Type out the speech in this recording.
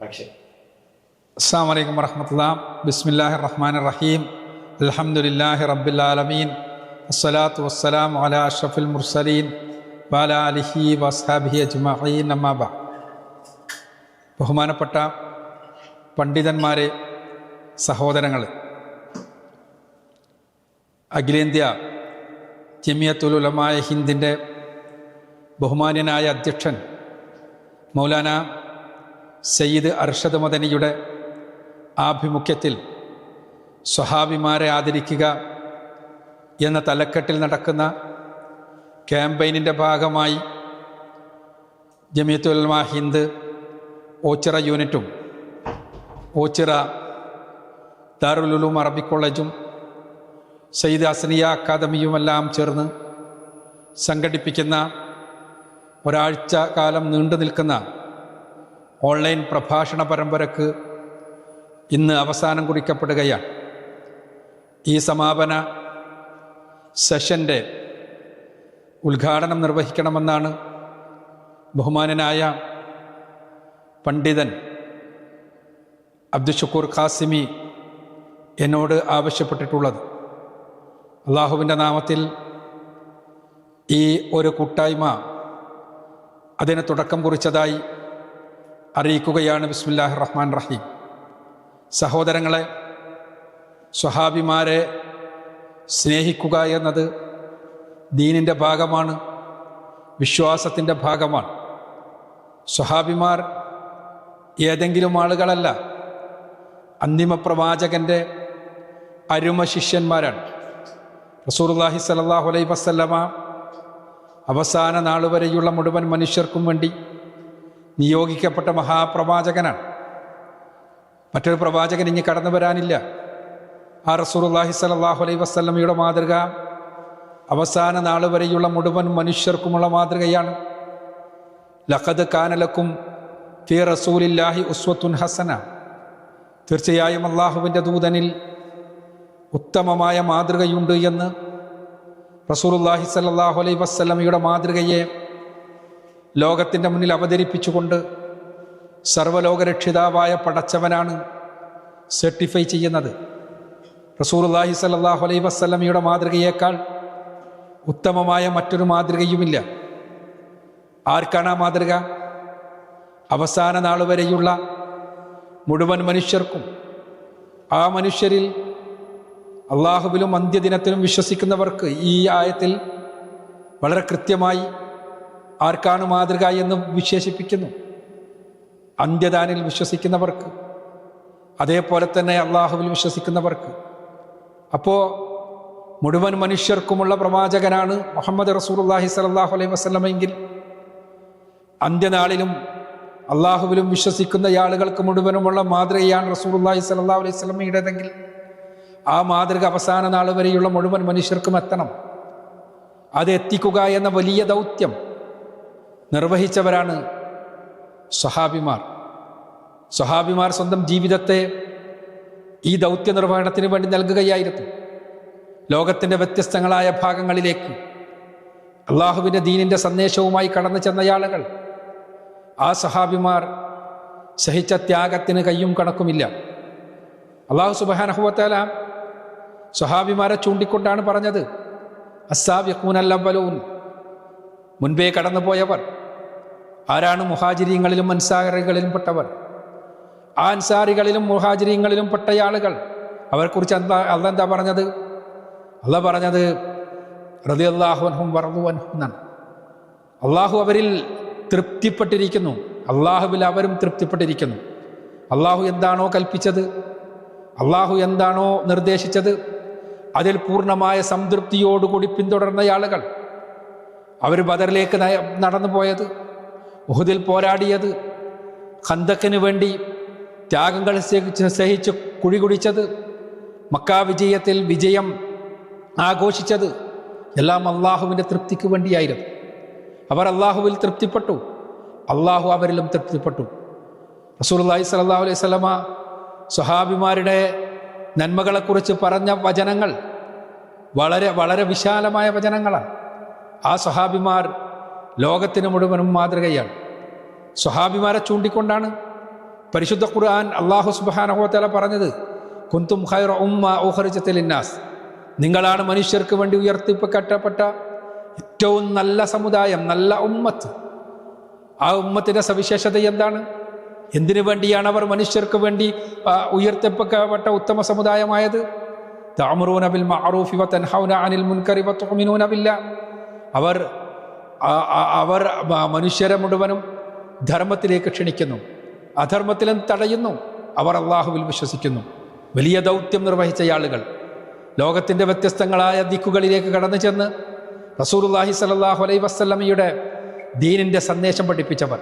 അസ്സലാമു അലൈക്കും വറഹ്മത്തുള്ളാഹി. ബിസ്മില്ലാഹിർ റഹ്മാനിർ റഹീം. അൽഹംദുലില്ലാഹി റബ്ബിൽ ആലമീൻ. അസ്സലാത്തു വസ്സലാമു അലാ അഷ്റഫിൽ മുർസലീൻ വഅലാ ആലിഹി വഅസ്ഹാബിഹി അജ്മഈൻ. അമ്മാ ബഅദ്. ബഹുമാനപ്പെട്ട പണ്ഡിതന്മാരെ, സഹോദരങ്ങളെ, അഖിലേന്ത്യാ ജമിയത്തുൽ ഉലമാ ഹിന്ദിൻ്റെ ബഹുമാന്യനായ അധ്യക്ഷൻ മൗലാന സയ്യിദ് അർഷദ് മദനിയുടെ ആഭിമുഖ്യത്തിൽ സ്വഹാബിമാരെ ആദരിക്കുക എന്ന തലക്കെട്ടിൽ നടക്കുന്ന ക്യാമ്പയിനിൻ്റെ ഭാഗമായി ജമിയത്തുൽ ഉലമാ ഹിന്ദ് ഓച്ചിറ യൂണിറ്റും ഓച്ചിറ ദാറുൽ ഉലൂം അറബിക് കോളേജും സയ്യിദ് അസ്നിയ അക്കാദമിയുമെല്ലാം ചേർന്ന് സംഘടിപ്പിക്കുന്ന ഒരാഴ്ച കാലം നീണ്ടു നിൽക്കുന്ന ഓൺലൈൻ പ്രഭാഷണ പരമ്പരക്ക് ഇന്ന് അവസാനം കുറിക്കപ്പെടുകയാണ്. ഈ സമാപന സെഷൻ്റെ ഉദ്ഘാടനം നിർവഹിക്കണമെന്നാണ് ബഹുമാനനായ പണ്ഡിതൻ അബ്ദുഷക്കൂർ ഖാസിമി എന്നോട് ആവശ്യപ്പെട്ടിട്ടുള്ളത്. അള്ളാഹുവിൻ്റെ നാമത്തിൽ ഈ ഒരു കൂട്ടായ്മ അതിന് തുടക്കം കുറിച്ചതായി അറിയിക്കുകയാണ്. ബിസ്മില്ലാഹിർ റഹ്മാനിർ റഹീം. സഹോദരങ്ങളെ, സ്വഹാബിമാരെ സ്നേഹിക്കുക എന്നത് ദീനിൻ്റെ ഭാഗമാണ്, വിശ്വാസത്തിൻ്റെ ഭാഗമാണ്. സ്വഹാബിമാർ ഏതെങ്കിലും ആളുകളല്ല, അന്തിമ പ്രവാചകൻ്റെ അരുമ ശിഷ്യന്മാരാണ്. റസൂലുള്ളാഹി സ്വല്ലല്ലാഹു അലൈഹി വസല്ലമ അവസാന നാളുവരെയുള്ള മുഴുവൻ മനുഷ്യർക്കും വേണ്ടി നിയോഗിക്കപ്പെട്ട മഹാപ്രവാചകനാണ്. മറ്റൊരു പ്രവാചകൻ ഇനി കടന്നു വരാനില്ല. ആ റസൂലുള്ളാഹി സ്വല്ലല്ലാഹു അലൈഹി വസല്ലമയുടെ മാതൃക അവസാന നാളുവരെയുള്ള മുഴുവൻ മനുഷ്യർക്കുമുള്ള മാതൃകയാണ്. ലഖദ് കാന ലക്കും ഫീ റസൂലില്ലാഹി ഉസ്വത്തുൻ ഹസന. തീർച്ചയായും അള്ളാഹുവിൻ്റെ ദൂതനിൽ ഉത്തമമായ മാതൃകയുണ്ട് എന്ന് റസൂലുള്ളാഹി സ്വല്ലല്ലാഹു അലൈഹി വസല്ലമയുടെ മാതൃകയെ ലോകത്തിൻ്റെ മുന്നിൽ അവതരിപ്പിച്ചുകൊണ്ട് സർവ്വലോകരക്ഷിതാവായ പടച്ചവനാണ് സർട്ടിഫൈ ചെയ്യുന്നത്. റസൂലുള്ളാഹി സ്വല്ലല്ലാഹു അലൈഹി വസല്ലമയുടെ മാതൃകയേക്കാൾ ഉത്തമമായ മറ്റൊരു മാതൃകയുമില്ല. ആർക്കാണ് ആ മാതൃക? അവസാന നാളുവരെയുള്ള മുഴുവൻ മനുഷ്യർക്കും. ആ മനുഷ്യരിൽ അള്ളാഹുവിലും അന്ത്യദിനത്തിലും വിശ്വസിക്കുന്നവർക്ക് ഈ ആയത്തിൽ വളരെ കൃത്യമായി ആർക്കാണ് മാതൃക എന്ന് വിശേഷിപ്പിക്കുന്നു. അന്ത്യദാനിൽ വിശ്വസിക്കുന്നവർക്ക്, അതേപോലെ തന്നെ അള്ളാഹുവിൽ വിശ്വസിക്കുന്നവർക്ക്. അപ്പോൾ മുഴുവൻ മനുഷ്യർക്കുമുള്ള പ്രവാചകനാണ് മുഹമ്മദ് റസൂലുള്ളാഹി സ്വല്ലല്ലാഹു അലൈഹി വസല്ലമയെങ്കിൽ അന്ത്യനാളിലും അള്ളാഹുവിലും വിശ്വസിക്കുന്ന ആളുകൾക്ക് മുഴുവനുമുള്ള മാതൃകയാണ് റസൂലുള്ളാഹി സ്വല്ലല്ലാഹു അലൈഹി വസല്ലമയുടേതെങ്കിൽ ആ മാതൃക അവസാന നാൾ വരെയുള്ള മുഴുവൻ മനുഷ്യർക്കും എത്തണം. അത് എത്തിക്കുക എന്ന വലിയ ദൗത്യം നിർവഹിച്ചവരാണ് സ്വഹാബിമാർ. സ്വഹാബിമാർ സ്വന്തം ജീവിതത്തെ ഈ ദൗത്യ നിർവഹണത്തിന് വേണ്ടി നൽകുകയായിരുന്നു. ലോകത്തിൻ്റെ വ്യത്യസ്തങ്ങളായ ഭാഗങ്ങളിലേക്ക് അള്ളാഹുവിൻ്റെ ദീനിൻ്റെ സന്ദേശവുമായി കടന്നു ചെന്നയാളുകൾ. ആ സ്വഹാബിമാർ സഹിച്ച ത്യാഗത്തിന് കയ്യും കണക്കുമില്ല. അള്ളാഹു സുബ്ഹാനഹു വ തആല സ്വഹാബിമാരെ ചൂണ്ടിക്കൊണ്ടാണ് പറഞ്ഞത്, അസ്സാബിഖൂനൽ അവ്വലൂൻ, മുൻപേ കടന്നുപോയവർ. ആരാണ്? മുഹാജിരീങ്ങളിലും അൻസാരികളിലും പെട്ടവർ. ആ അൻസാരികളിലും മുഹാജിരീങ്ങളിലും പെട്ട ആളുകൾ. അവരെക്കുറിച്ച് അള്ളാഹ് എന്താ പറഞ്ഞത്? അള്ളാഹ് പറഞ്ഞത് റളിയല്ലാഹു അൻഹും വറളു അൻഹു എന്നാണ്. അള്ളാഹു അവരിൽ തൃപ്തിപ്പെട്ടിരിക്കുന്നു, അള്ളാഹുവിൽ അവരും തൃപ്തിപ്പെട്ടിരിക്കുന്നു. അള്ളാഹു എന്താണോ കൽപ്പിച്ചത്, അള്ളാഹു എന്താണോ നിർദ്ദേശിച്ചത്, അതിൽ പൂർണ്ണമായ സംതൃപ്തിയോടുകൂടി പിന്തുടർന്ന ആളുകൾ. അവർ ബദറിലേക്ക് നടന്നു പോയത്, ഉഹുദിൽ പോരാടിയത്, ഖന്തക്കിന് വേണ്ടി ത്യാഗങ്ങൾ സഹിച്ച് കുഴി കുടിച്ചത്, മക്ക വിജയത്തിൽ വിജയം ആഘോഷിച്ചത് എല്ലാം അള്ളാഹുവിൻ്റെ തൃപ്തിക്ക് വേണ്ടിയായിരുന്നു. അവർ അള്ളാഹുവിൽ തൃപ്തിപ്പെട്ടു, അള്ളാഹു അവരിലും തൃപ്തിപ്പെട്ടു. റസൂലുള്ളാഹി സ്വല്ലല്ലാഹു അലൈഹി വസല്ലമ സ്വഹാബിമാരുടെ നന്മകളെക്കുറിച്ച് പറഞ്ഞ വചനങ്ങൾ വളരെ വളരെ വിശാലമായ വചനങ്ങളാണ്. ആ സ്വഹാബിമാർ ലോകത്തിന് മുഴുവനും മാതൃകയാണ്. സ്വഹാബിമാരെ ചൂണ്ടിക്കൊണ്ടാണ് പരിശുദ്ധ ഖുർആൻ അല്ലാഹു സുബ്ഹാനഹു വ തആല പറഞ്ഞത് കുന്തും ഖൈറ ഉമ്മ ഉഖ്രിജത് ലിന്നാസ്, നിങ്ങളാണ് മനുഷ്യർക്ക് വേണ്ടി ഉയർത്തിക്കപ്പെട്ട ഏറ്റവും നല്ല സമുദായം, നല്ല ഉമ്മത്ത്. ആ ഉമ്മത്തിൻ്റെ സവിശേഷത എന്താണ്? എന്തിനു വേണ്ടിയാണ് അവർ മനുഷ്യർക്ക് വേണ്ടി ഉയർത്തിക്കപ്പെട്ട ഉത്തമ സമുദായമായത്? തഅമുറൂന ബിൽ മഅറൂഫി വ തൻഹൗന അനിൽ മുൻകരി വ തുഅ്മിനൂന ബില്ലാഹ്. അവർ മനുഷ്യരെ മുഴുവനും ധർമ്മത്തിലേക്ക് ക്ഷണിക്കുന്നു, അധർമ്മത്തിലും തടയുന്നു. അവർ അള്ളാഹുവിൽ വിശ്വസിക്കുന്നു. വലിയ ദൗത്യം നിർവഹിച്ച ആളുകൾ, ലോകത്തിൻ്റെ വ്യത്യസ്തങ്ങളായ ദിക്കുകളിലേക്ക് കടന്നു ചെന്ന് റസൂലുള്ളാഹി സ്വല്ലല്ലാഹു അലൈഹി വസല്ലമയുടെ ദീനിൻ്റെ സന്ദേശം പഠിപ്പിച്ചവർ.